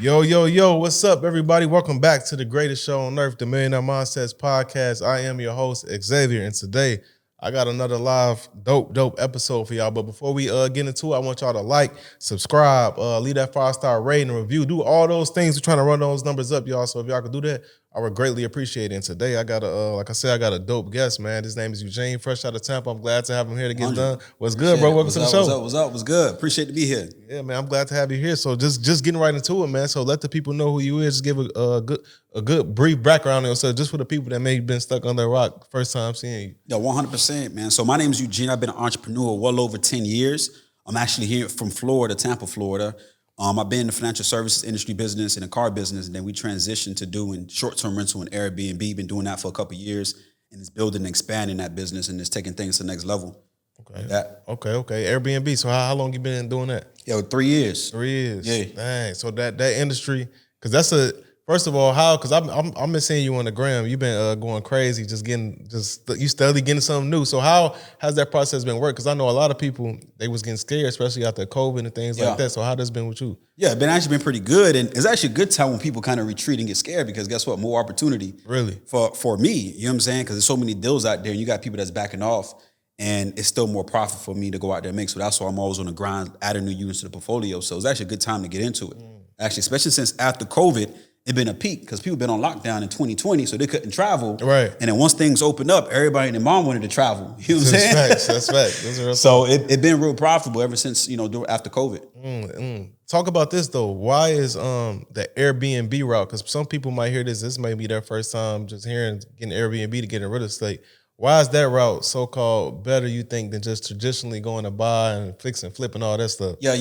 Yo, yo, yo, what's up, everybody? Welcome back to the greatest show on earth, the Millionaire Mindsets Podcast. I am your host, Xavier, and today I got another live, dope episode for y'all. But before we get into it, I want y'all to like, subscribe, leave that 5-star rating and review. Do all those things. We're trying to run those numbers up, y'all. So if y'all could do that, I would greatly appreciate it. And today I got like I said, I got a dope guest, man. His name is Eugene, fresh out of Tampa. I'm glad to have him here to get done. What's good, bro? Welcome to the show. What's good? Appreciate to be here. Yeah, man, I'm glad to have you here. So just getting right into it, man. So let the people know who you is. Just give a good brief background on yourself, just for the people that may have been stuck under a rock first time seeing you. Yeah, 100%, man. So my name is Eugene. I've been an entrepreneur well over 10 years. I'm actually here from Florida, Tampa, Florida. I've been in the financial services industry business and the car business, and then we transitioned to doing short-term rental and Airbnb. Been doing that for a couple of years, and it's building and expanding that business, and it's taking things to the next level. Okay. Okay. Airbnb. So how long you been doing that? Yeah, 3 years. 3 years. Yeah. Dang. So that industry, because that's first of all, how? Because I'm been seeing you on the gram. You've been going crazy, you steadily getting something new. So how has that process been work? Because I know a lot of people, they was getting scared, especially after COVID and things like that. So how has it been with you? Yeah, it's been pretty good, and it's actually a good time when people kind of retreat and get scared, because guess what? More opportunity. Really? For me, you know what I'm saying? Because there's so many deals out there, and you got people that's backing off. And it's still more profit for me to go out there and make. So that's why I'm always on the grind, adding new units to the portfolio. So it's actually a good time to get into it. Actually, especially since after COVID, it been a peak because people been on lockdown in 2020, so they couldn't travel. Right. And then once things opened up, everybody and their mom wanted to travel. You know what I'm saying? That's facts. So it been real profitable ever since, after COVID. Talk about this though. Why is the Airbnb route? Because some people might hear this. This may be their first time just getting Airbnb to get in real estate. Why is that route so-called better, you think, than just traditionally going to buy and fix and flip and all that stuff? Yeah.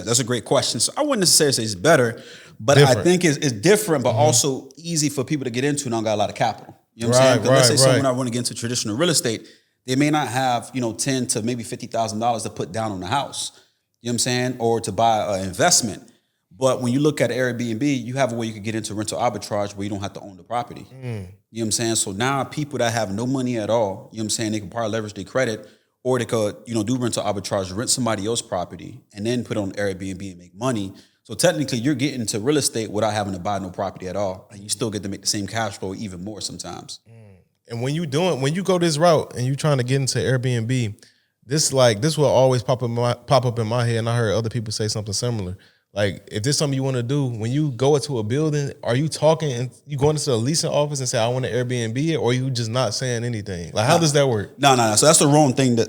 That's a great question. So I wouldn't necessarily say it's better, but different. I think it's different, but also easy for people to get into and don't got a lot of capital. You know what I'm saying? Because let's say someone I want to get into traditional real estate, they may not have, $10,000 to maybe $50,000 to put down on the house. You know what I'm saying? Or to buy an investment. But when you look at Airbnb, you have a way you could get into rental arbitrage where you don't have to own the property. You know what I'm saying? So now people that have no money at all, you know what I'm saying, they can probably leverage their credit, or they could, do rental arbitrage, rent somebody else's property, and then put it on Airbnb and make money. So technically you're getting into real estate without having to buy no property at all. And you still get to make the same cash flow, even more sometimes. And when you go this route and you trying to get into Airbnb, this will always pop up in my head, and I heard other people say something similar. Like, if there's something you want to do, when you go into a building, are you talking and you going into the leasing office and say, I want to Airbnb it, or are you just not saying anything? Like, how does that work? No. So that's the wrong thing to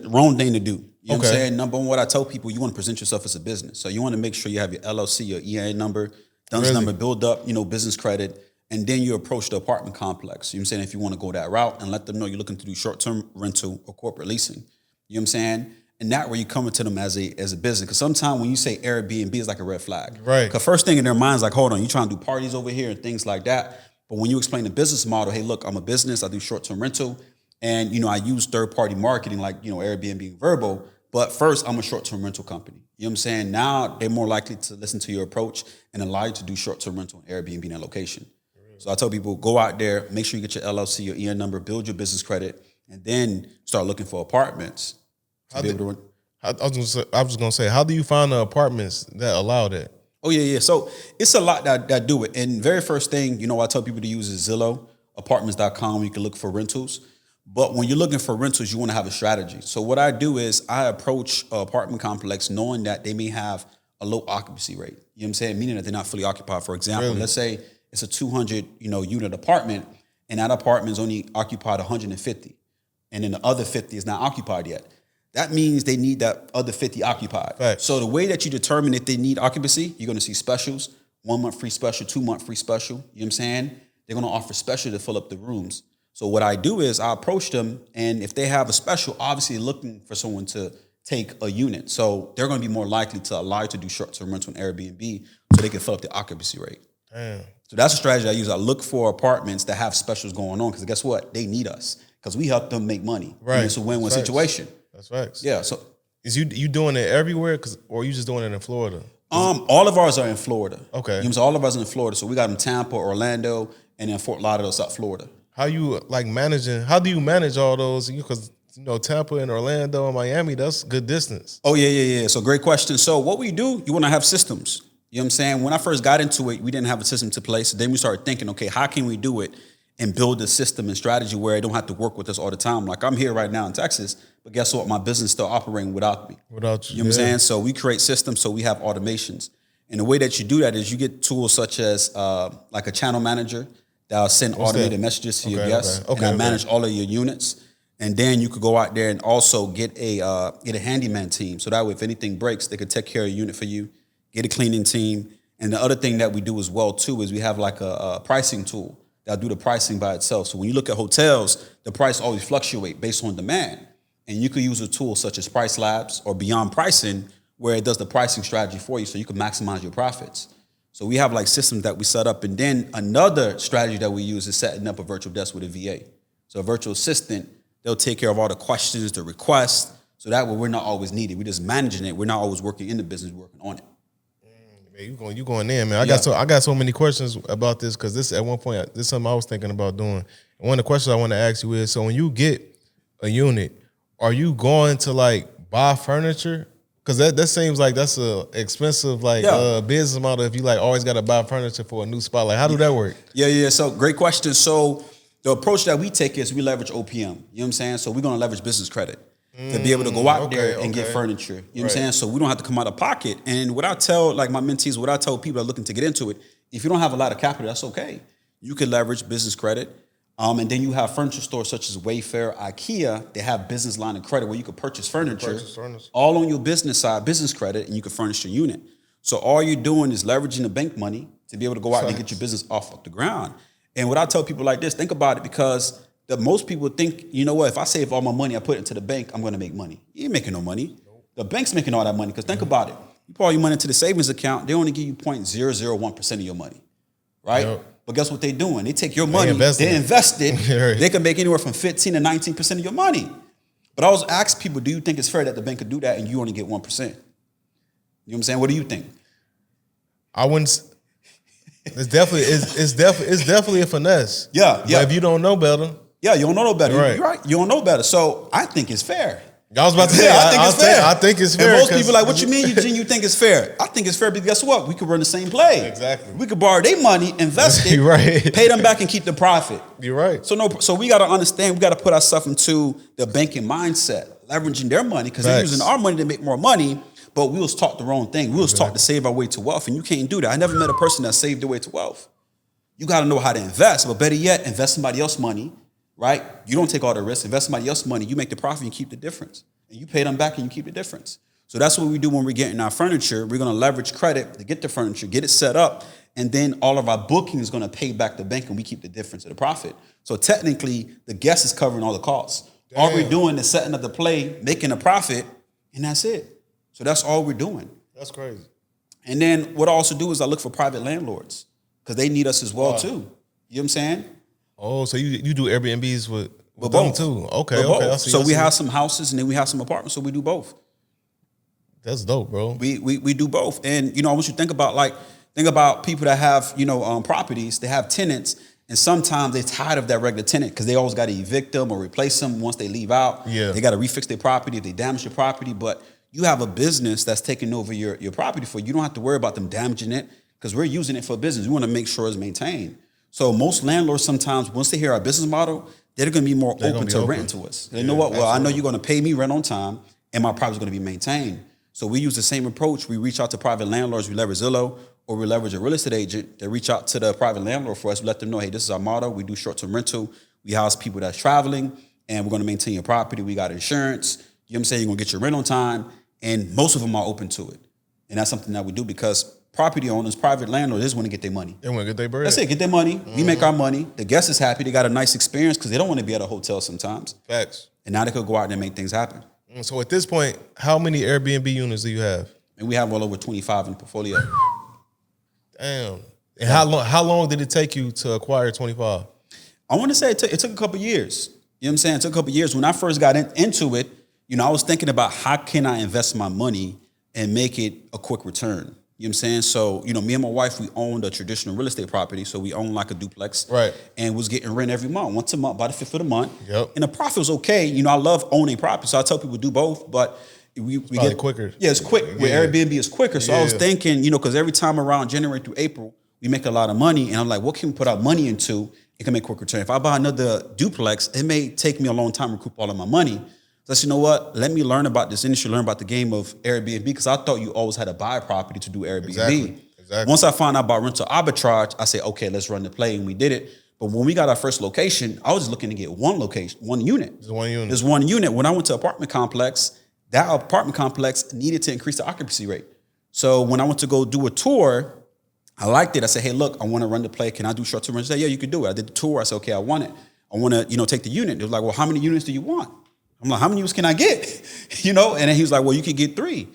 do. You know what I'm saying? Number one, what I tell people, you want to present yourself as a business. So you want to make sure you have your LLC, your EIN number, DUNS number, build up, business credit, and then you approach the apartment complex. You know what I'm saying? If you want to go that route, and let them know you're looking to do short-term rental or corporate leasing. You know what I'm saying? And that where you coming to them as a business. Because sometimes when you say Airbnb, it's like a red flag. Right. Because first thing in their mind is like, hold on, you trying to do parties over here and things like that. But when you explain the business model, hey, look, I'm a business, I do short-term rental, and I use third-party marketing like Airbnb and Verbo. But first, I'm a short-term rental company. You know what I'm saying? Now they're more likely to listen to your approach and allow you to do short-term rental and Airbnb in that location. So I tell people, go out there, make sure you get your LLC, your EIN number, build your business credit, and then start looking for apartments. I was gonna say, how do you find the apartments that allow that? Oh yeah. So it's a lot that do it. And very first thing, I tell people to use is Zillow, apartments.com. You can look for rentals. But when you're looking for rentals, you want to have a strategy. So what I do is I approach an apartment complex knowing that they may have a low occupancy rate. You know what I'm saying? Meaning that they're not fully occupied. For example, Let's say it's a 200 unit apartment, and that apartment is only occupied 150, and then the other 50 is not occupied yet. That means they need that other 50 occupied. Right. So the way that you determine if they need occupancy, you're going to see specials, 1 month free special, 2 month free special. You know what I'm saying? They're going to offer special to fill up the rooms. So what I do is I approach them, and if they have a special, obviously looking for someone to take a unit. So they're going to be more likely to allow you to do short-term rental on Airbnb so they can fill up the occupancy rate. Damn. So that's a strategy I use. I look for apartments that have specials going on, because guess what? They need us because we help them make money. Right. It's a win-win situation. That's facts. Yeah. So is you doing it everywhere, or you just doing it in Florida? All of ours are in Florida. Okay. All of ours are in Florida. So we got in Tampa, Orlando, and then Fort Lauderdale, South Florida. How do you manage all those? Because Tampa and Orlando and Miami, that's good distance. Oh yeah. So great question. So what we do, you want to have systems. You know what I'm saying? When I first got into it, we didn't have a system to place. So then we started thinking, okay, how can we do it and build a system and strategy where I don't have to work with us all the time? Like I'm here right now in Texas, but guess what? My business is still operating without me. Without you. You know what I'm saying? So we create systems, so we have automations. And the way that you do that is you get tools such as like a channel manager that'll send automated messages to your guests. And I manage all of your units. And then you could go out there and also get a handyman team. So that way, if anything breaks, they could take care of your unit for you, get a cleaning team. And the other thing that we do as well, too, is we have like a pricing tool that'll do the pricing by itself. So when you look at hotels, the price always fluctuate based on demand. And you could use a tool such as Price Labs or Beyond Pricing, where it does the pricing strategy for you so you can maximize your profits. So we have like systems that we set up. And then another strategy that we use is setting up a virtual desk with a VA. So a virtual assistant, they'll take care of all the questions, the requests. So that way we're not always needed. We're just managing it. We're not always working in the business, we're working on it. Man, you going in, man. I got so many questions about this because this at one point, this is something I was thinking about doing. And one of the questions I want to ask you is, so when you get a unit, are you going to like buy furniture? Because that seems like that's a expensive business model if you like always got to buy furniture for a new spot. Like how do that work? Yeah. So great question. So the approach that we take is we leverage OPM. You know what I'm saying? So we're going to leverage business credit to be able to go out there and get furniture. You know what I'm saying? So we don't have to come out of pocket. And what I tell like my mentees, what I tell people that are looking to get into it, if you don't have a lot of capital, that's okay. You can leverage business credit. And then you have furniture stores such as Wayfair, IKEA. They have business line of credit where you could purchase furniture all on your business side, business credit, and you can furnish your unit. So all you're doing is leveraging the bank money to be able to go out and get your business off the ground. And what I tell people like this, think about it, because most people think, you know what, if I save all my money, I put it into the bank, I'm going to make money. You ain't making no money. The bank's making all that money, because think about it. You put all your money into the savings account, they only give you 0.001% of your money, right? Yep. But guess what they're doing? They take your money, they invest it, they can make anywhere from 15 to 19% of your money. But I always ask people, do you think it's fair that the bank could do that and you only get 1%? You know what I'm saying? What do you think? I wouldn't. It's definitely a finesse. Yeah. But if you don't know better. Yeah, you don't know no better. You're right. You don't know better. So I think it's fair. I was about to say, I think it's fair. I think it's fair. And most people are like, what you mean, Eugene, you think it's fair? I think it's fair because guess what? We could run the same play. Exactly. We could borrow their money, invest it, right. Pay them back and keep the profit. You're right. So we got to understand, we got to put ourselves into the banking mindset, leveraging their money, because they're using our money to make more money, but we was taught the wrong thing. We was taught to save our way to wealth, and you can't do that. I never met a person that saved their way to wealth. You got to know how to invest, but better yet, invest somebody else's money, right? You don't take all the risk. Invest somebody else's money. You make the profit and keep the difference. And you pay them back and you keep the difference. So that's what we do when we're getting our furniture. We're going to leverage credit to get the furniture, get it set up, and then all of our booking is going to pay back the bank and we keep the difference of the profit. So technically, the guest is covering all the costs. Damn. All we're doing is setting up the play, making a profit, and that's it. So that's all we're doing. That's crazy. And then what I also do is I look for private landlords because they need us as well, too. You know what I'm saying? Oh, so you do Airbnbs with them both too? Okay. So we have some houses and then we have some apartments, so we do both. That's dope, bro. We do both. And, I want you to think about people that have, properties, they have tenants, and sometimes they're tired of that regular tenant because they always got to evict them or replace them once they leave out. Yeah. They got to refix their property if they damage your property. But you have a business that's taking over your property for you. You don't have to worry about them damaging it because we're using it for business. We want to make sure it's maintained. So most landlords sometimes, once they hear our business model, they're going to be more open to renting to us. They know what? Well, absolutely. I know you're going to pay me rent on time and my property's going to be maintained. So we use the same approach. We reach out to private landlords. We leverage Zillow, or we leverage a real estate agent that reach out to the private landlord for us. We let them know, hey, this is our model. We do short-term rental. We house people that's traveling, and we're going to maintain your property. We got insurance. You know what I'm saying? You're going to get your rent on time. And most of them are open to it. And that's something that we do because property owners, private landlords, they just want to get their money. They want to get their bread. That's it, get their money. Mm-hmm. We make our money. The guest is happy. They got a nice experience because they don't want to be at a hotel sometimes. Facts. And now they could go out there and make things happen. So at this point, how many Airbnb units do you have? And we have well over 25 in the portfolio. Damn. And how long did it take you to acquire 25? I want to say it took a couple years. You know what I'm saying? It took a couple years. When I first got into it, I was thinking about how can I invest my money and make it a quick return. You know what I'm saying? So, me and my wife, we owned a traditional real estate property. So we owned like a duplex. Right. And was getting rent every month, once a month, by the 5th of the month. Yep. And the profit was okay. I love owning property. So I tell people do both. But, we get quicker. Yeah, it's quick. With Airbnb, it's quicker. So I was thinking, because every time around January through April, we make a lot of money. And I'm like, what can we put our money into? It can make quick return. If I buy another duplex, it may take me a long time to recoup all of my money. So I said, you know what? Let me learn about this industry, learn about the game of Airbnb, because I thought you always had to buy a property to do Airbnb. Exactly. Once I found out about rental arbitrage, I said, okay, let's run the play, and we did it. But when we got our first location, I was just looking to get one unit. There's one unit. When I went to apartment complex, that apartment complex needed to increase the occupancy rate. So when I went to go do a tour, I liked it. I said, hey, look, I want to run the play. Can I do short-term rentals? They said, yeah, you can do it. I did the tour. I said, okay, I want it. I want to, take the unit. They was like, well, how many units do you want? I'm like, how many units can I get? And then he was like, well, you could get 3.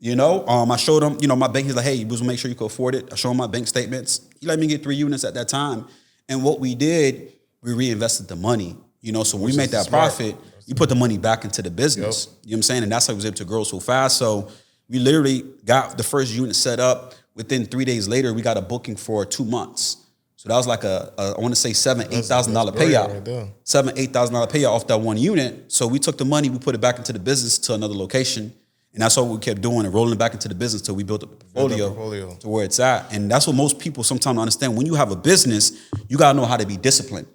I showed him, my bank. He's like, hey, you make sure you can afford it. I showed him my bank statements. He let me get 3 units at that time. And what we did, we reinvested the money. So when we made that profit, you put the money back into the business. Yep. You know what I'm saying? And that's how we was able to grow so fast. So we literally got the first unit set up. Within 3 days later, we got a booking for 2 months. So that was like I want to say $7,000-$8,000 payout. Right there. $7,000-$8,000 payout off that one unit. So we took the money, we put it back into the business to another location. And that's what we kept doing and rolling it back into the business till we built up a portfolio to where it's at. And that's what most people sometimes don't understand. When you have a business, you got to know how to be disciplined.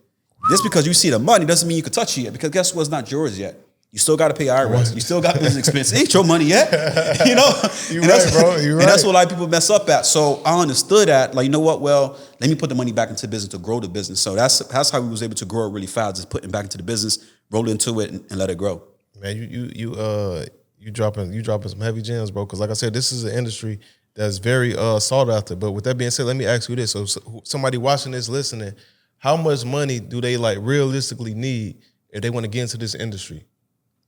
Just because you see the money doesn't mean you can touch it yet, because guess what? It's not yours yet. You still got to pay IRS. You still got business expenses. It ain't your money yet. You're right, bro. You're right. And that's what a lot of people mess up at. So I understood that. Like, you know what? Well, let me put the money back into business to grow the business. So that's how we was able to grow it really fast. Just putting it back into the business, roll into it, and let it grow. Man, you dropping some heavy gems, bro. Because like I said, this is an industry that's very sought after. But with that being said, let me ask you this: so somebody watching this, listening, how much money do they realistically need if they want to get into this industry?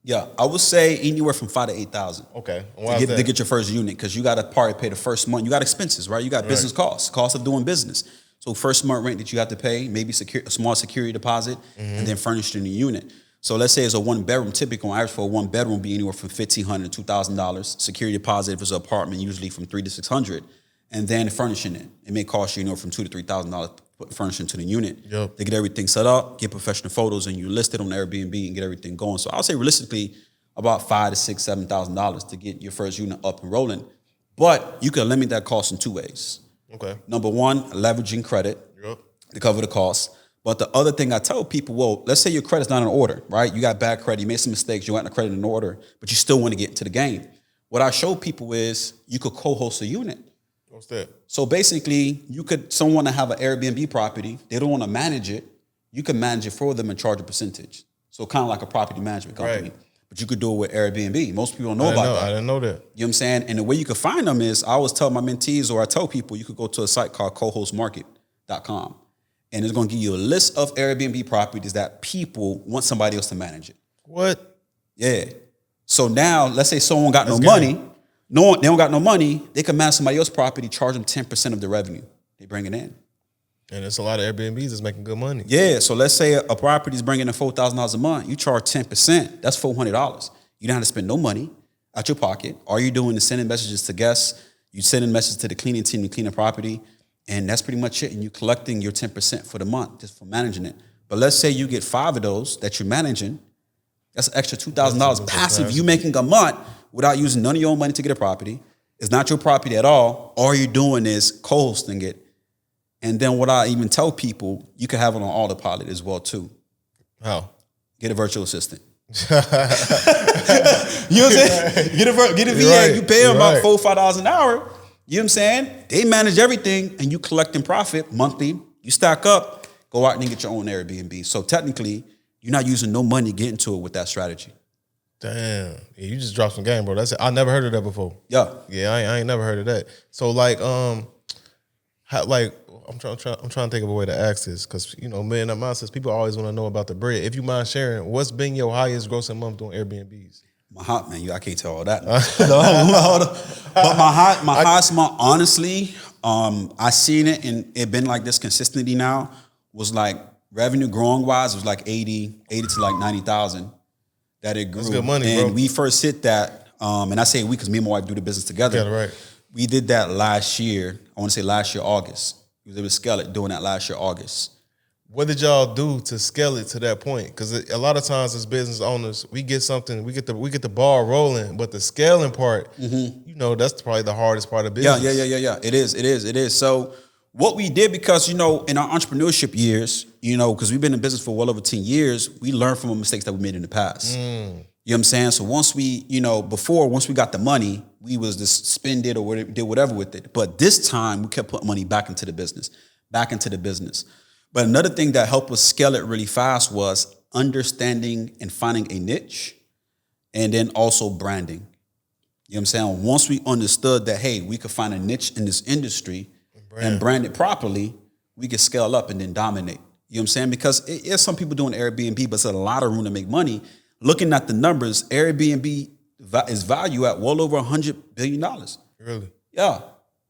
Yeah, I would say anywhere from $5,000 to $8,000. Okay, to get your first unit, because you got to probably pay the first month. You got expenses, right? You got business costs of doing business. So first month rent that you have to pay, maybe a small security deposit, and then furnishing the unit. So let's say it's a 1-bedroom. Typical on average for a 1-bedroom be anywhere from $1,500 to $2,000. Security deposit if it's an apartment, usually from $300 to $600, and then furnishing it. It may cost you from $2,000 to $3,000 furnishing to the unit. Yep. They get everything set up, get professional photos, and you list it on Airbnb and get everything going. So I'll say realistically about $5,000 to $6,000, $7,000 to get your first unit up and rolling. But you can eliminate that cost in 2 ways. Okay. Number one, leveraging credit to cover the cost. But the other thing I tell people, well, let's say your credit's not in order, right? You got bad credit, you made some mistakes, you got the credit in order, but you still want to get into the game. What I show people is you could co-host a unit. What's that? So basically, someone to have an Airbnb property, they don't want to manage it, you can manage it for them and charge a percentage. So kind of like a property management company. Right. But you could do it with Airbnb. Most people don't know about that. I didn't know that. You know what I'm saying? And the way you can find them is, I always tell my mentees, or I tell people, you could go to a site called cohostmarket.com. And it's going to give you a list of Airbnb properties that people want somebody else to manage it. What? Yeah. So now, let's say someone got no money. They don't got no money. They can manage somebody else's property, charge them 10% of the revenue. They bring it in. And there's a lot of Airbnbs that's making good money. Yeah. So let's say a property is bringing in $4,000 a month. You charge 10%. That's $400. You don't have to spend no money out your pocket. All you're doing is sending messages to guests. You sending messages to the cleaning team to clean the property. And that's pretty much it. And you're collecting your 10% for the month just for managing it. But let's say you get 5 of those that you're managing. That's an extra $2,000 passive you making a month without using none of your own money to get a property. It's not your property at all. All you're doing is co-hosting it. And then what I even tell people, you can have it on autopilot as well too. How? Get a virtual assistant. You know what I'm saying? Get a VA. Right. You pay them about $4 or $5 an hour. You know what I'm saying? They manage everything and you collecting profit monthly. You stack up, go out and get your own Airbnb. So technically, you're not using no money to get into it with that strategy. Damn. Yeah, you just dropped some game, bro. That's it. I never heard of that before. Yeah. Yeah, I ain't never heard of that. So I'm trying to think of a way to ask this, because man, that mindset, people always want to know about the bread. If you mind sharing, what's been your highest grossing month doing Airbnbs? I can't tell all that. But my highest month, honestly, I seen it and it been like this consistently now, was like revenue growing wise, it was like 80 to like 90,000 that it grew. That's good money, and bro. we first hit that, and I say we because me and my wife do the business together. Yeah, right. We did that last year. I want to say last year, August. We was able to scale it doing that last year, August. what did y'all do to scale it to that point? Because a lot of times as business owners, we get something, we get the ball rolling, but the scaling part, you know, that's probably the hardest part of business. Yeah. It is. So what we did, because, you know, in our entrepreneurship years, you know, because we've been in business for well over 10 years, we learned from the mistakes that we made in the past. You know what I'm saying? So once we, you know, once we got the money, we was just spend it or did whatever with it. But this time we kept putting money back into the business. But another thing that helped us scale it really fast was understanding and finding a niche, and then also branding. You know what I'm saying? Once we understood that, hey, we could find a niche in this industry and brand it properly, we could scale up and then dominate. You know what I'm saying? Because there's some people doing Airbnb, but it's a lot of room to make money. Looking at the numbers, Airbnb is valued at well over $100 billion. Really? Yeah.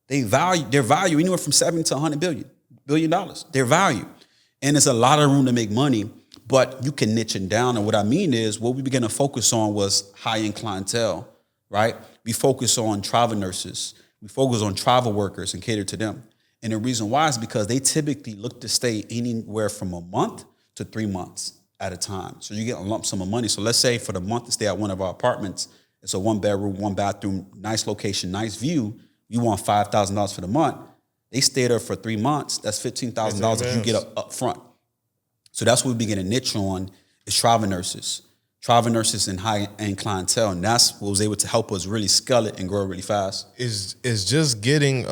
Their value anywhere from $70 to $100 billion. Their value. And it's a lot of room to make money, but you can niche it down. And what I mean is, what we began to focus on was high-end clientele, right? We focus on travel nurses. We focus on travel workers and cater to them. And the reason why is because they typically look to stay anywhere from a month to 3 months at a time. So you get a lump sum of money. So let's say for the month to stay at one of our apartments, it's a 1-bedroom, 1-bathroom, nice location, nice view. You want $5,000 for the month. They stay there for 3 months. That's $15,000 that you get up front. So that's what we begin to niche on, is travel nurses and high-end clientele. And that's what was able to help us really scale it and grow really fast. Is just getting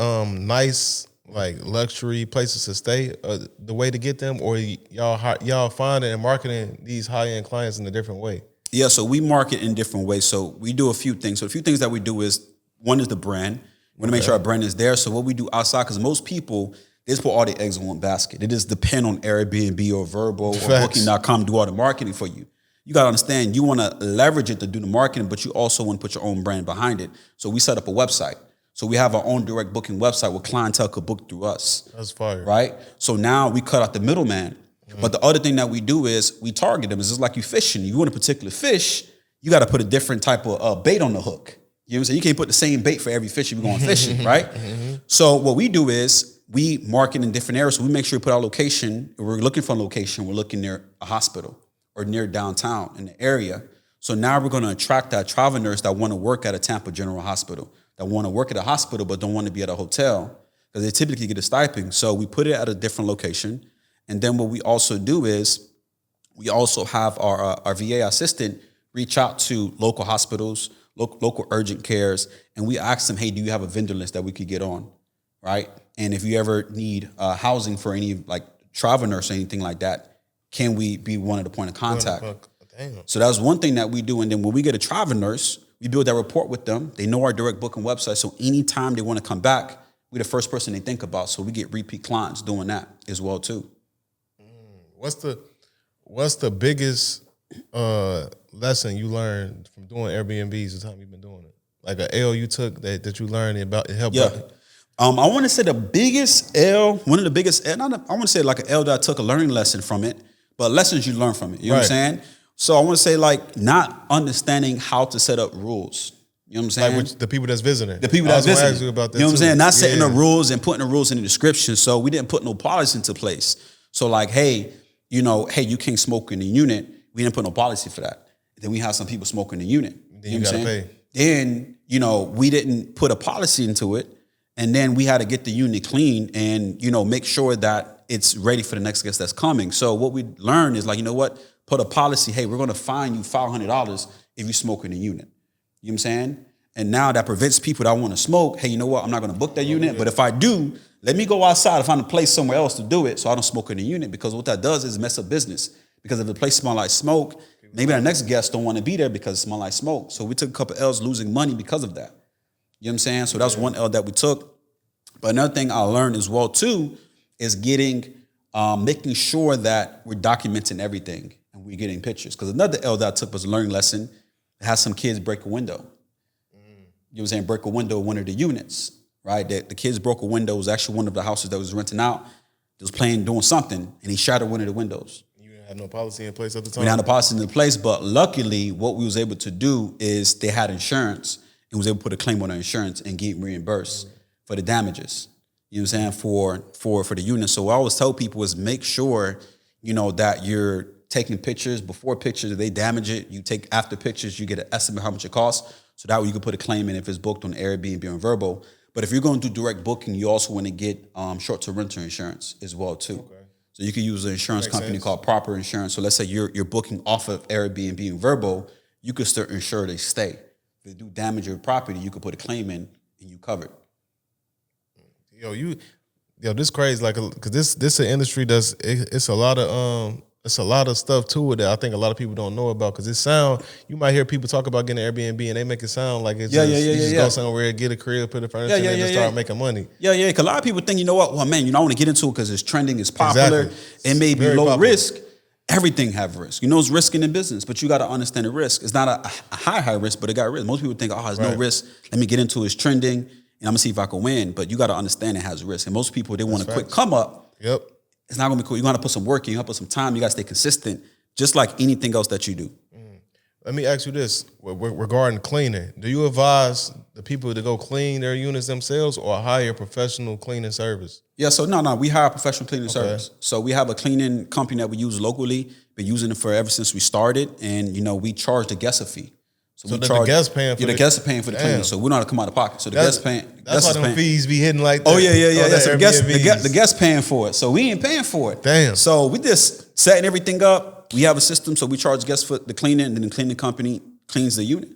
nice, like, luxury places to stay the way to get them, or y'all finding and marketing these high-end clients in a different way? Yeah, so we market in different ways. So we do a few things. So a few things that we do is, one is the brand. We want to make sure our brand is there. So what we do outside, because most people, they just put all their eggs in one basket. They just depend on Airbnb or Vrbo or Booking.com to do all the marketing for you. You got to understand, you want to leverage it to do the marketing, but you also want to put your own brand behind it. So we set up a website. So we have our own direct booking website where clientele could book through us. That's fire. Right? So now we cut out the middleman. But the other thing that we do is we target them. It's just like you fishing. You want a particular fish, you got to put a different type of bait on the hook. You know what I'm saying? You can't put the same bait for every fish if you're going fishing, right? So what we do is we market in different areas. So we make sure we put our location. If we're looking for a location, we're looking near a hospital or near downtown in the area. So now we're going to attract that travel nurse that want to work at a Tampa General Hospital, that want to work at a hospital but don't want to be at a hotel, because they typically get a stipend. So we put it at a different location. And then what we also do is we also have our VA assistant reach out to local hospitals, local urgent cares, and we ask them, hey, do you have a vendor list that we could get on, right? And if you ever need housing for any, like, travel nurse or anything like that, can we be one of the point of contact? So that's one thing that we do. And then when we get a travel nurse, we build that rapport with them. They know our direct booking website, so anytime they want to come back, we're the first person they think about. So we get repeat clients doing that as well too. What's the biggest lesson you learned from doing Airbnbs the time you've been doing it? Like an L you took that you learned about it helped? Yeah. I want to say the biggest L, one of the biggest, I want to say like an L that I took a learning lesson from it, but lessons you learn from it. You know what I'm saying? So I want to say, like, not understanding how to set up rules. You know what I'm saying? Like with the people that's visiting. The people that's visiting. Ask you about that, you know what I'm saying? Not setting the Yeah. rules and putting the rules in the description. So we didn't put no policy into place. So like, hey, you know, hey, you can't smoke in the unit. We didn't put no policy for that. Then we have some people smoking in the unit. Then you gotta pay. Then, you know, we didn't put a policy into it. And then we had to get the unit clean and, you know, make sure that it's ready for the next guest that's coming. So what we learned is, like, you know what? Put a policy, hey, we're going to fine you $500 if you smoke in the unit. You know what I'm saying? And now that prevents people that want to smoke, hey, you know what? I'm not going to book that unit. But if I do, let me go outside and find a place somewhere else to do it so I don't smoke in the unit, because what that does is mess up business. Because if the place smells like smoke, maybe the next guest don't want to be there because it smells like smoke. So we took a couple L's losing money because of that. You know what I'm saying? So that's one L that we took. But another thing I learned as well, too, is making sure that we're documenting everything and we're getting pictures. Because another L that I took was a learning lesson. It has some kids break a window. You know what I'm saying? Break a window in one of the units, right? The kids broke a window. It was actually one of the houses that was renting out. They was doing something, and he shattered one of the windows. You had no policy in place at the time? We didn't have no policy in place, but luckily what we was able to do is they had insurance and was able to put a claim on their insurance and get reimbursed for the damages. You know what I'm saying, for the unit. So what I always tell people is make sure, that you're taking pictures before pictures. If they damage it, you take after pictures, you get an estimate how much it costs. So that way you can put a claim in if it's booked on Airbnb or Vrbo. But if you're going to do direct booking, you also want to get short-term rental insurance as well too. Okay. So you can use an insurance company called Proper Insurance. So let's say you're booking off of Airbnb and Vrbo, you could still insure they stay. If they do damage your property, you could put a claim in and you covered. This crazy, like, cause this an industry it's a lot of stuff to it that I think a lot of people don't know about. Cause you might hear people talk about getting an Airbnb and they make it sound like it's just go somewhere, get a crib, put a furniture, and just start making money. Yeah. Cause a lot of people think, well, man, I want to get into it because it's trending, it's popular, it may be low risk. Everything have risk. It's risk in the business, but you got to understand the risk. It's not a high risk, but it got risk. Most people think, there's no risk. Let me get into it. It's trending, and I'm gonna see if I can win. But you got to understand it has risk. And most people, they want a quick come up. Yep. It's not gonna be cool. You got to put some work in. You got to put some time. You got to stay consistent, just like anything else that you do. Let me ask you this regarding cleaning. Do you advise the people to go clean their units themselves or hire a professional cleaning service? Yeah, so no, we hire a professional cleaning service. So we have a cleaning company that we use locally. Been using it for ever since we started, and we charge the guest a fee. So the guest paying for the guests are paying for the cleaning. So we don't have to come out of pocket. So the guest paying. That's why them fees be hitting like that. Oh yeah. That's the guest paying for it. So we ain't paying for it. Damn. So we just setting everything up. We have a system, so we charge guests for the cleaning, and then the cleaning company cleans the unit.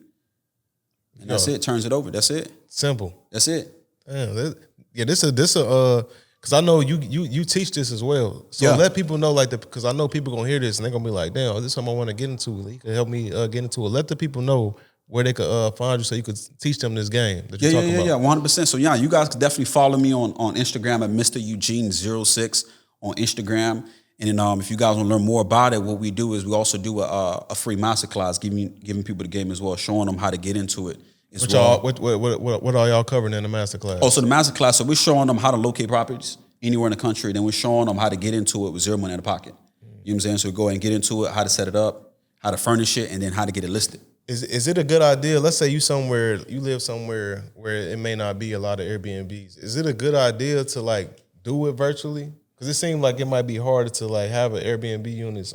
And that's it. Turns it over. That's it. Simple. That's it. Damn. Because I know you teach this as well. So let people know, because I know people gonna hear this and they're gonna be like, damn, this is something I want to get into. You can help me get into it. Let the people know where they could find you so you could teach them this game that you're talking about. 100%. So you guys could definitely follow me on Instagram at Mr. Eugene06 on Instagram. And then if you guys want to learn more about it, what we do is we also do a free masterclass, giving people the game as well, showing them how to get into it as well. What are y'all covering in the masterclass? Oh, so the masterclass, so we're showing them how to locate properties anywhere in the country. Then we're showing them how to get into it with zero money in the pocket. You know what I'm saying? So we go and get into it, how to set it up, how to furnish it, and then how to get it listed. Is it a good idea? Let's say you live somewhere where it may not be a lot of Airbnbs. Is it a good idea to do it virtually? Because it seems like it might be harder to have an Airbnb unit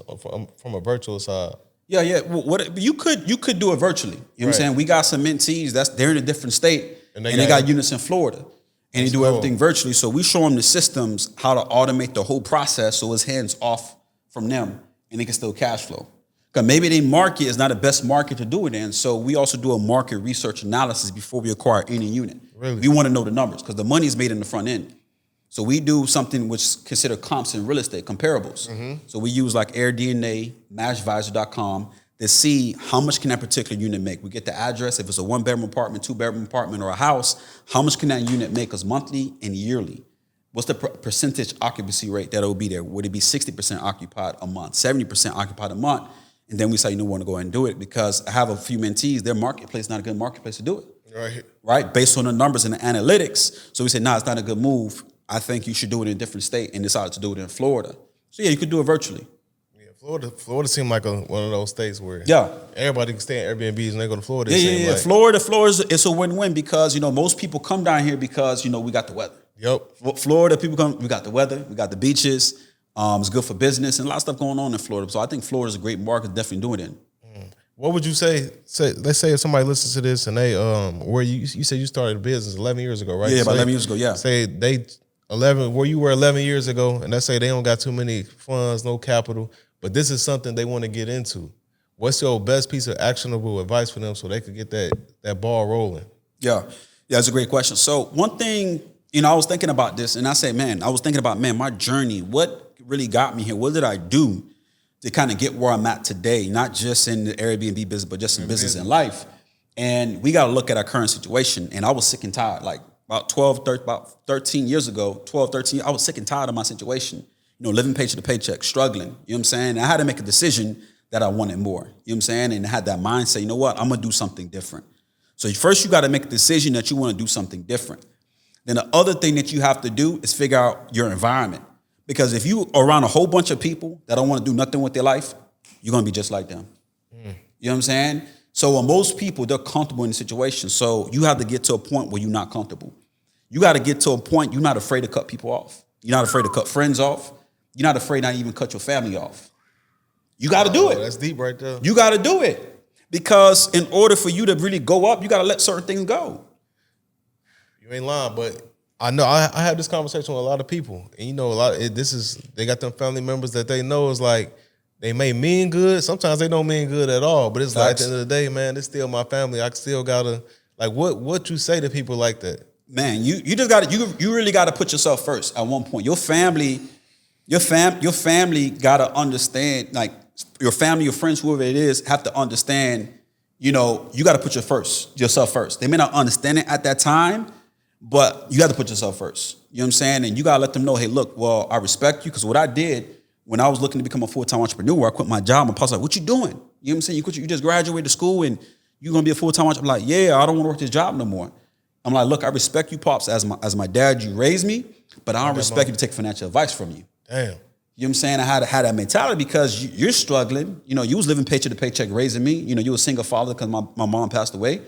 from a virtual side. Yeah. You could do it virtually. You know what I'm saying? We got some mentees they're in a different state, and they got units in Florida, and they do everything virtually. So we show them the systems, how to automate the whole process, so it's hands off from them, and they can still cash flow. Because maybe their market is not the best market to do it in. So we also do a market research analysis before we acquire any unit. Really? We want to know the numbers because the money is made in the front end. So we do something which is considered comps in real estate, comparables. Mm-hmm. So we use AirDNA, Matchvisor.com to see how much can that particular unit make. We get the address, if it's a 1-bedroom apartment, 2-bedroom apartment, or a house, how much can that unit make us monthly and yearly? What's the percentage occupancy rate that will be there? Would it be 60% occupied a month, 70% occupied a month? And then we say, we want to go ahead and do it because I have a few mentees, their marketplace is not a good marketplace to do it. Right? Based on the numbers and the analytics. So we said, it's not a good move. I think you should do it in a different state, and decided to do it in Florida. So you could do it virtually. Yeah, Florida seemed like one of those states where everybody can stay in Airbnbs and they go to Florida. Yeah. Florida is a win-win because most people come down here because we got the weather. Yep. Florida people come. We got the weather. We got the beaches. It's good for business and a lot of stuff going on in Florida. So I think Florida is a great market, definitely doing it in. What would you say? Let's say if somebody listens to this and they where you said you started a business 11 years ago, right? Yeah, about 11 years ago. Yeah. Say they 11 where you were 11 years ago, and let's say they don't got too many funds, no capital, but this is something they want to get into. What's your best piece of actionable advice for them so they could get that ball rolling? Yeah, that's a great question. So one thing, I was thinking about this, and I say, my journey. What really got me here? What did I do to kind of get where I'm at today? Not just in the Airbnb business, but just in business and life. And we got to look at our current situation. And I was sick and tired, about 13 years ago, I was sick and tired of my situation, living paycheck to paycheck, struggling, you know what I'm saying? And I had to make a decision that I wanted more, you know what I'm saying? And I had that mindset, I'm going to do something different. So first you got to make a decision that you want to do something different. Then the other thing that you have to do is figure out your environment. Because if you are around a whole bunch of people that don't want to do nothing with their life, you're going to be just like them. You know what I'm saying? So most people, they're comfortable in the situation. So you have to get to a point where you're not comfortable. You got to get to a point you're not afraid to cut people off. You're not afraid to cut friends off. You're not afraid not even cut your family off. You got to do it. That's deep right there. You got to do it. Because in order for you to really go up, you got to let certain things go. You ain't lying, but I know I have this conversation with a lot of people. And you know, they got them family members that they know is like, they may mean good. Sometimes they don't mean good at all. But it's like at the end of the day, man, it's still my family. I still gotta, like, what you say to people like that? Man, you just gotta, you really gotta put yourself first at one point. Your family gotta understand, like, your family, your friends, whoever it is, have to understand, you know, you gotta put yourself first. They may not understand it at that time, but you gotta put yourself first. You know what I'm saying? And you gotta let them know, hey, look, well, I respect you, because what I did when I was looking to become a full-time entrepreneur, I quit my job. My pops like, what you doing? You know what I'm saying? You just graduated school and you're gonna be a full-time entrepreneur. I'm like, yeah, I don't want to work this job no more. I'm like, look, I respect you, Pops, as my dad, you raised me, but I don't respect you to take financial advice from you. Damn. You know what I'm saying? I had that mentality because you're struggling. You know, you was living paycheck to paycheck raising me. You know, you were a single father because my mom passed away.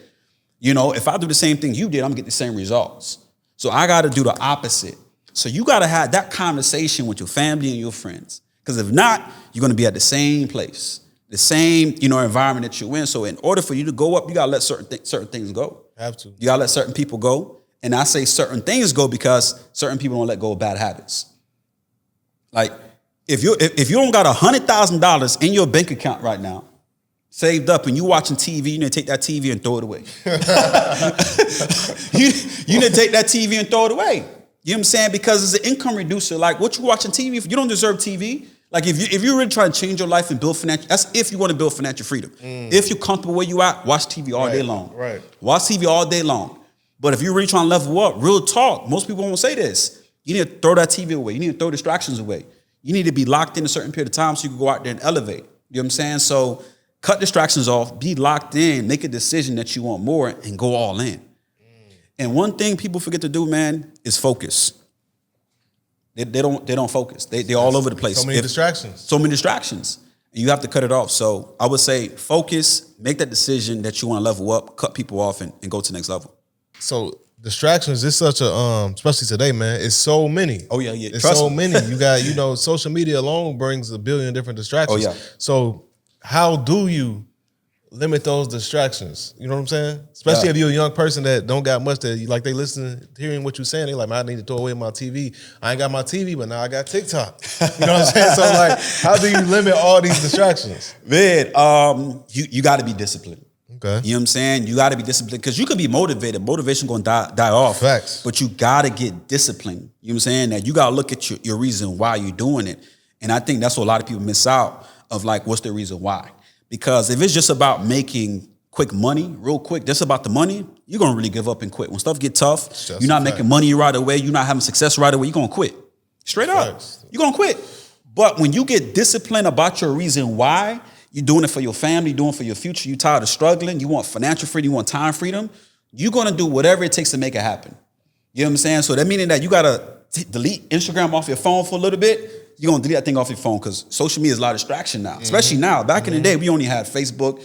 You know, if I do the same thing you did, I'm gonna get the same results. So I gotta do the opposite. So you gotta have that conversation with your family and your friends. Because if not, you're gonna be at the same place, the same, you know, environment that you're in. So in order for you to go up, you gotta let certain things go. Have to. You gotta let certain people go. And I say certain things go because certain people don't let go of bad habits. Like, if you don't got $100,000 in your bank account right now, saved up, and you watching TV, you need to take that TV and throw it away. you need to take that TV and throw it away. You know what I'm saying? Because it's an income reducer. Like, what you watching TV for? You don't deserve TV. Like, if you're really trying to change your life and build financial, that's if you want to build financial freedom. If you're comfortable where you at, watch TV all day long. Right. Watch TV all day long. But if you're really trying to level up, real talk, most people won't say this. You need to throw that TV away. You need to throw distractions away. You need to be locked in a certain period of time so you can go out there and elevate. You know what I'm saying? So cut distractions off, be locked in, make a decision that you want more, and go all in. And one thing people forget to do, man, is focus. They don't focus. They're all over the place. So many distractions. So many distractions. And you have to cut it off. So I would say focus, make that decision that you want to level up, cut people off, and go to the next level. So distractions is such a, especially today, man, it's so many. Oh, yeah, yeah. It's so many. You got, you know, social media alone brings a billion different distractions. Oh, yeah. So how do you limit those distractions? You know what I'm saying? Especially if you're a young person that don't got much that, like, they listen, hearing what you're saying, they like, man, I need to throw away my TV. I ain't got my TV, but now I got TikTok. You know what I'm saying? So, like, how do you limit all these distractions? Man, you got to be disciplined. Okay. You know what I'm saying? You got to be disciplined because you can be motivated. Motivation going to die off. Facts. But you got to get disciplined. You know what I'm saying? That you got to look at your reason why you're doing it. And I think that's what a lot of people miss out of, like, what's the reason why? Because if it's just about making quick money, real quick, just about the money, you're going to really give up and quit. When stuff get tough, you're not making money right away, you're not having success right away, you're going to quit. Straight up. You're going to quit. But when you get disciplined about your reason why, you're doing it for your family, doing it for your future, you're tired of struggling, you want financial freedom, you want time freedom, you're going to do whatever it takes to make it happen. You know what I'm saying? So that meaning that you got to delete Instagram off your phone for a little bit. You're going to delete that thing off your phone because social media is a lot of distraction now, especially now. Back in the day, we only had Facebook.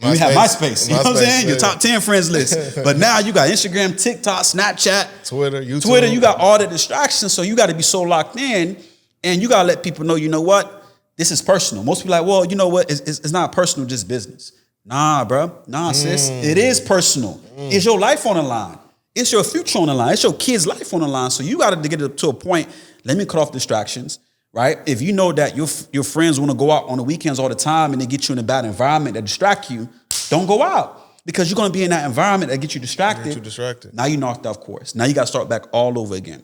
We had MySpace. You know what I'm saying? Your top 10 friends list. But now you got Instagram, TikTok, Snapchat, Twitter, YouTube. You got all the distractions. So you got to be so locked in, and you got to let people know, you know what? This is personal. Most people are like, well, you know what? It's not personal, just business. Nah, bro. Nah, sis. It is personal. It's your life on the line. It's your future on the line. It's your kid's life on the line. So you got to get it to a point. Let me cut off distractions. Right? If you know that your friends want to go out on the weekends all the time and they get you in a bad environment that distract you, don't go out because you're going to be in that environment that gets you distracted. Now you knocked off course. Now you got to start back all over again.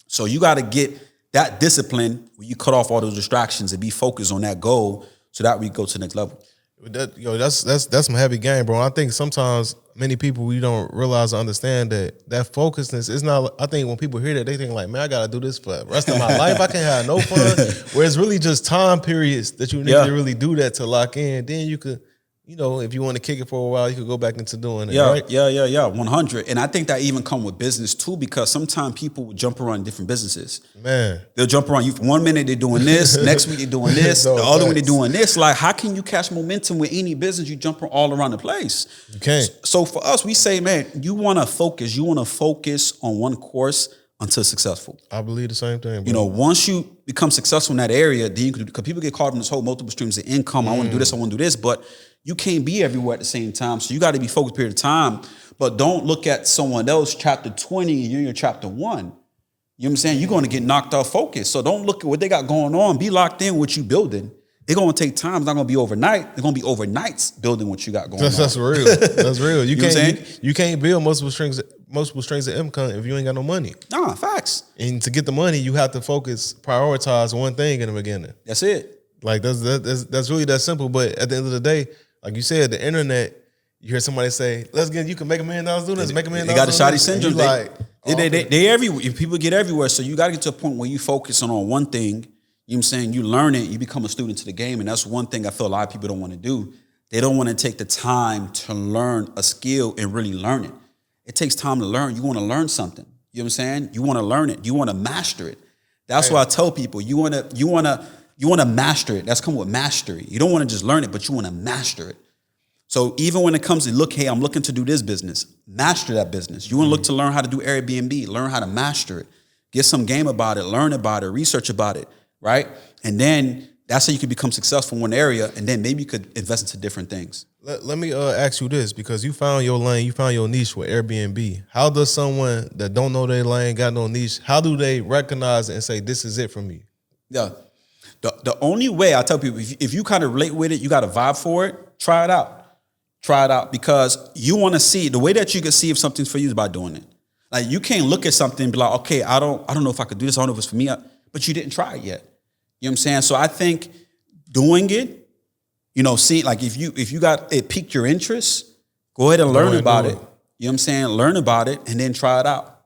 So you got to get that discipline where you cut off all those distractions and be focused on that goal so that we go to the next level. That's some heavy game, bro. I think sometimes many people, we don't realize or understand that focusedness is not. I think when people hear that, they think like, man, I gotta do this for the rest of my life. I can't have no fun. Where it's really just time periods that you need to really do that to lock in. Then you could if you want to kick it for a while, you could go back into doing it, yeah, right? Yeah, 100. And I think that even come with business too, because sometimes people will jump around different businesses. Man. They'll jump around. One minute they're doing this, next week they're doing this, the other one they're doing this. Like, how can you catch momentum with any business? You jump all around the place. You can't. So for us, we say, man, you want to focus. You want to focus on one course until successful. I believe the same thing, bro. Once you become successful in that area, then you can, because people get caught in this whole multiple streams of income. I want to do this, I want to do this, but you can't be everywhere at the same time. So you got to be focused period of time, but don't look at someone else chapter 20 and you're in your chapter 1. You know what I'm saying? You're going to get knocked off focus. So don't look at what they got going on. Be locked in what you building. It's going to take time. It's not going to be overnight. It's going to be overnights building what you got going on. That's real. That's real. You can't build multiple strings of income if you ain't got no money. Nah, facts. And to get the money, you have to prioritize one thing in the beginning. That's it. Like that's really that simple. But at the end of the day, like you said, the internet, you hear somebody say, you can make $1 million doing this, make $1 million. They got the shoddy syndrome. They everywhere. People get everywhere. So you got to get to a point where you focus on one thing. You know what I'm saying? You learn it, you become a student to the game. And that's one thing I feel a lot of people don't want to do. They don't want to take the time to learn a skill and really learn it. It takes time to learn. You want to learn something. You know what I'm saying? You want to learn it. You want to master it. That's why I tell people, you want to master it. That's come with mastery. You don't want to just learn it, but you want to master it. So even when it comes to hey, I'm looking to do this business, master that business. You want to look to learn how to do Airbnb, learn how to master it, get some game about it, learn about it, research about it, right? And then that's how you can become successful in one area, and then maybe you could invest into different things. Let me ask you this, because you found your lane, you found your niche with Airbnb. How does someone that don't know their lane, got no niche, how do they recognize it and say, this is it for me? Yeah. The only way I tell people, if you kind of relate with it, you got a vibe for it, try it out. Try it out, because you want to see, the way that you can see if something's for you is by doing it. Like, you can't look at something and be like, okay, I don't know if I could do this. I don't know if it's for me, but you didn't try it yet. You know what I'm saying? So I think doing it, see, like if you got it piqued your interest, go ahead and learn about it. You know what I'm saying? Learn about it and then try it out.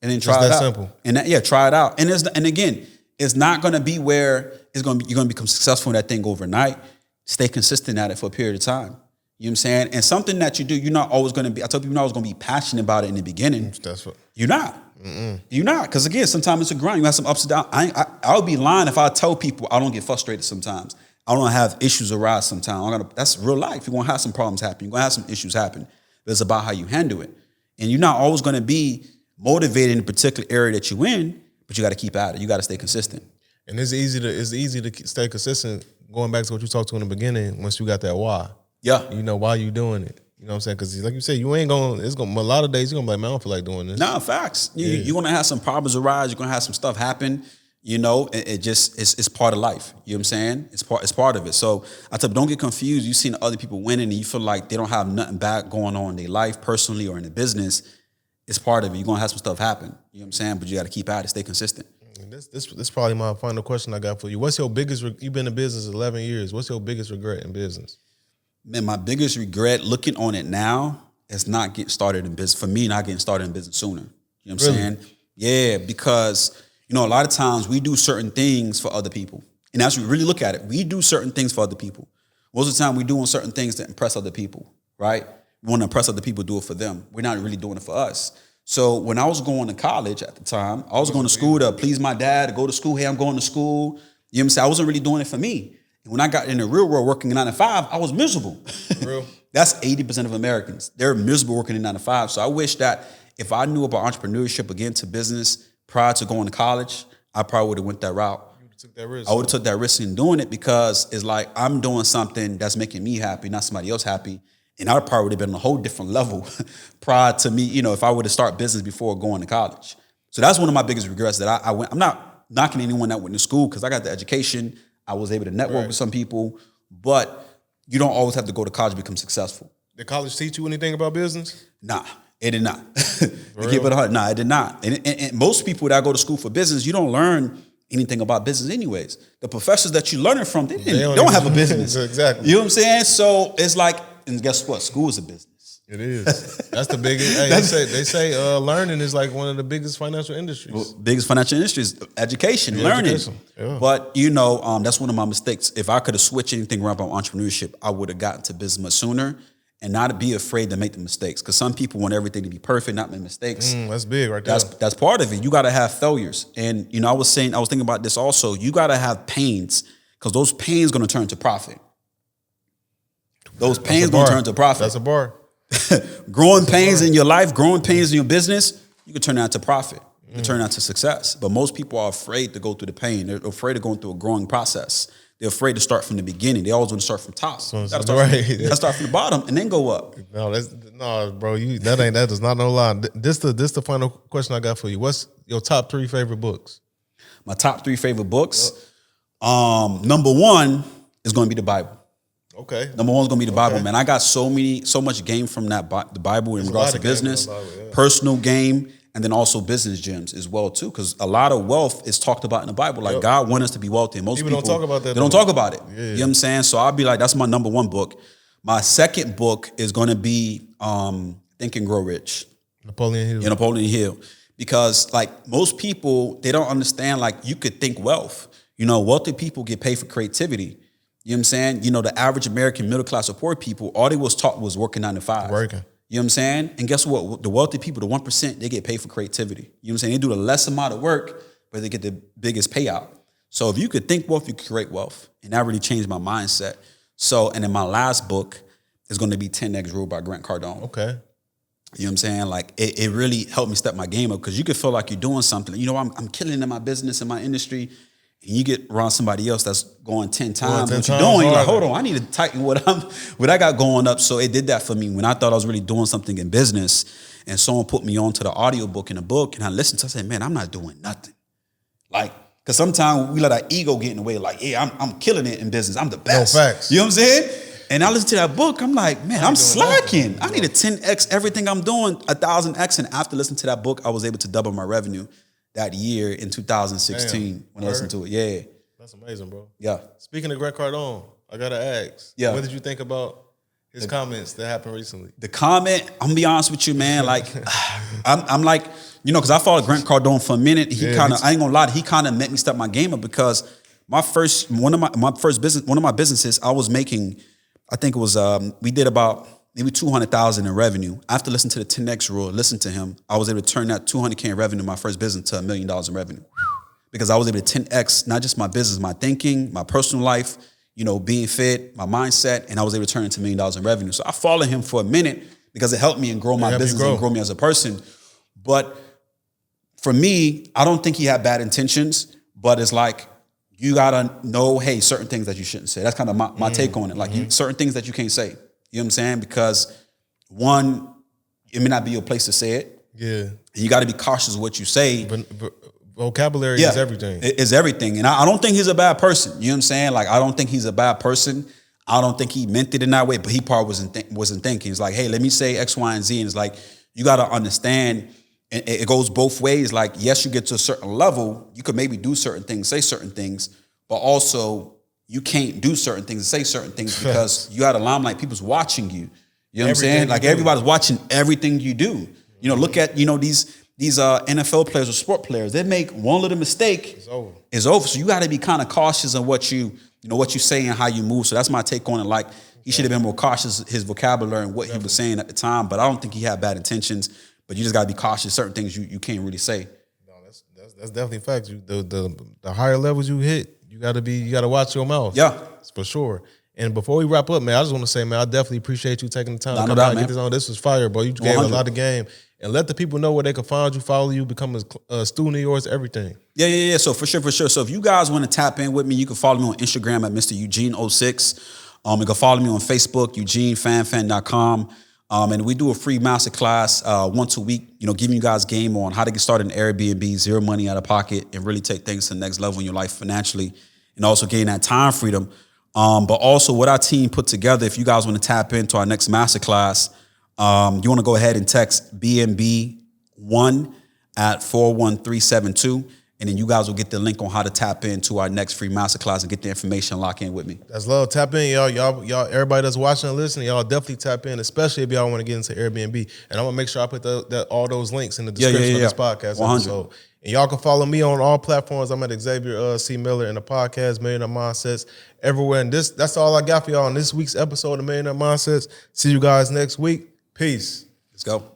And then try it out. Simple. And try it out. And again, it's not going to be where you're going to become successful in that thing overnight. Stay consistent at it for a period of time. You know what I'm saying? And something that you do, you're not always going to be, I tell people you're not always going to be passionate about it in the beginning. That's what. You're not. You're not. Because again, sometimes it's a grind. You have some ups and downs. I would be lying if I tell people I don't get frustrated sometimes. I don't have issues arise sometimes. That's real life. You're going to have some problems happen. You're going to have some issues happen. But it's about how you handle it. And you're not always going to be motivated in a particular area that you're in, but you got to keep at it. You got to stay consistent. And it's easy to stay consistent, going back to what you talked to in the beginning, once you got that why. Yeah. You know why you doing it. You know what I'm saying? Because like you said, a lot of days you're going to be like, man, I don't feel like doing this. Nah, facts. You're going to have some problems arise. You're going to have some stuff happen. It's part of life. You know what I'm saying? It's part of it. So I tell you, don't get confused. You've seen other people winning and you feel like they don't have nothing bad going on in their life, personally or in the business. It's part of it. You're going to have some stuff happen. You know what I'm saying? But you got to keep at it. Stay consistent. This is probably my final question I got for you. What's your biggest, you've been in business 11 years. What's your biggest regret in business? Man, my biggest regret looking on it now is not getting started in business. For me, not getting started in business sooner. You know what I'm saying? Yeah, because, a lot of times we do certain things for other people. And as we really look at it, we do certain things for other people. Most of the time we're doing certain things to impress other people, right? We want to impress other people, do it for them. We're not really doing it for us. So when I was going to college at the time, I was going to school to please my dad, to go to school. Hey, I'm going to school. You know what I'm saying? I wasn't really doing it for me. And when I got in the real world working 9 to 5, I was miserable. Real? That's 80% of Americans. They're miserable working in 9 to 5. So I wish that if I knew about entrepreneurship, again, to business prior to going to college, I probably would have went that route. You took that risk. I would have took that risk in doing it, because it's like I'm doing something that's making me happy, not somebody else happy. And I probably would have been on a whole different level prior to me, if I would have started business before going to college. So that's one of my biggest regrets that I went. I'm not knocking anyone that went to school, because I got the education. I was able to network with some people, but you don't always have to go to college to become successful. Did college teach you anything about business? Nah, it did not. To keep it 100, nah, it did not. And most people that go to school for business, you don't learn anything about business anyways. The professors that you're learning from, they don't have a business. Exactly. You know what I'm saying? So it's like, and guess what? School is a business. It is. That's the biggest. Hey, they say learning is like one of the biggest financial industries. Well, biggest financial industries, education, learning. Education. Yeah. But that's one of my mistakes. If I could have switched anything around about entrepreneurship, I would have gotten to business much sooner and not be afraid to make the mistakes. Because some people want everything to be perfect, not make mistakes. That's big, right there. That's part of it. You got to have failures, and I was thinking about this also. You got to have pains because those pains going to turn to profit. Those pains going to turn to profit. That's a bar. Growing pains in your life, growing pains in your business, you can turn that to profit. You can turn that to success. But most people are afraid to go through the pain. They're afraid of going through a growing process. They're afraid to start from the beginning. They always want to start from top. You gotta start from the bottom and then go up. No, bro. That is not no lie. This the final question I got for you. What's your top 3 favorite books? My top 3 favorite books. Number 1 is going to be the Bible. Okay. Number 1 is going to be the Bible, man. I got so much game from the Bible in regards to business, personal game, and then also business gems as well too. Because a lot of wealth is talked about in the Bible. Like God wants us to be wealthy. And most people don't talk about that. They don't talk about it. Yeah. You know what I'm saying? So I'll be like, that's my number 1 book. My second book is going to be Think and Grow Rich. Napoleon Hill. Yeah, Napoleon Hill. Because like most people, they don't understand like you could think wealth. Wealthy people get paid for creativity. You know what I'm saying? The average American middle class or poor people, all they was taught was working 9 to 5. Working. You know what I'm saying? And guess what? The wealthy people, the 1%, they get paid for creativity. You know what I'm saying? They do the less amount of work, but they get the biggest payout. So if you could think wealth, you could create wealth. And that really changed my mindset. So, and then my last book is going to be 10X Rule by Grant Cardone. Okay. You know what I'm saying? Like it really helped me step my game up because you could feel like you're doing something. I'm killing in my business, in my industry. And you get around somebody else that's going 10 times what you're doing. You're like, hold on, I need to tighten what I got going up. So it did that for me when I thought I was really doing something in business. And someone put me on to the audiobook in a book, and I listened to it. I said, man, I'm not doing nothing. Like, because sometimes we let our ego get in the way. Like, yeah, I'm killing it in business. I'm the best. No facts. You know what I'm saying? And I listened to that book. I'm like, man, I'm slacking. I need to 10X everything I'm doing, 1,000X. And after listening to that book, I was able to double my revenue that year in 2016 when I listened to it. Yeah. That's amazing, bro. Yeah. Speaking of Grant Cardone, I got to ask. Yeah. What did you think about his comments that happened recently? The comment, I'm going to be honest with you, man. Like, I'm like, because I followed Grant Cardone for a minute. He I ain't going to lie, he kind of made me step my game up because one of my businesses, I was making, I think it was, we did about maybe 200,000 in revenue. After listening to the 10X rule, listen to him, I was able to turn that 200K in revenue, my first business, to $1 million in revenue. Because I was able to 10X, not just my business, my thinking, my personal life, being fit, my mindset, and I was able to turn it into $1 million in revenue. So I followed him for a minute because it helped me and grow my business and grow me as a person. But for me, I don't think he had bad intentions, but it's like, you gotta know, hey, certain things that you shouldn't say. That's kind of my take on it. Like certain things that you can't say. You know what I'm saying? Because one, it may not be your place to say it. Yeah. And you got to be cautious of what you say. Vocabulary is everything. It's everything. And I don't think he's a bad person. You know what I'm saying? Like, I don't think he's a bad person. I don't think he meant it in that way, but he probably wasn't thinking. It's like, hey, let me say X, Y, and Z. And it's like, you got to understand, and it goes both ways. Like, yes, you get to a certain level, you could maybe do certain things, say certain things, but also you can't do certain things and say certain things because you got a limelight. People's watching you. You know what I'm saying? Like, everybody's watching everything you do. Look at, these NFL players or sport players. They make one little mistake, it's over. So you got to be kind of cautious of what you say and how you move. So that's my take on it. Like, he should have been more cautious his vocabulary and what he was saying at the time. But I don't think he had bad intentions. But you just got to be cautious. Certain things you can't really say. No, that's definitely facts. The higher levels you hit, you gotta watch your mouth. Yeah, for sure. And before we wrap up, man, I just want to say, man, I definitely appreciate you taking the time to come out and get this on. This was fire, bro. You gave 100. A lot of game. And let the people know where they can find you, follow you, become a student of yours, everything. Yeah. So for sure. So if you guys want to tap in with me, you can follow me on Instagram at Mr. Eugene06. You can follow me on Facebook, EugeneFanfan.com. And we do a free masterclass once a week, giving you guys game on how to get started in Airbnb, zero money out of pocket, and really take things to the next level in your life financially, and also gain that time freedom. But also what our team put together, if you guys want to tap into our next masterclass, you want to go ahead and text BNB1 at 41372. And then you guys will get the link on how to tap into our next free masterclass and get the information, lock in with me. That's love. Tap in, y'all. Everybody that's watching and listening, y'all definitely tap in, especially if y'all want to get into Airbnb. And I'm gonna make sure I put all those links in the description of this podcast 100. episode. And y'all can follow me on all platforms. I'm at Xavier C. Miller in the podcast, Millionaire Mindsets, everywhere. And that's all I got for y'all on this week's episode of Millionaire Mindsets. See you guys next week. Peace. Let's go.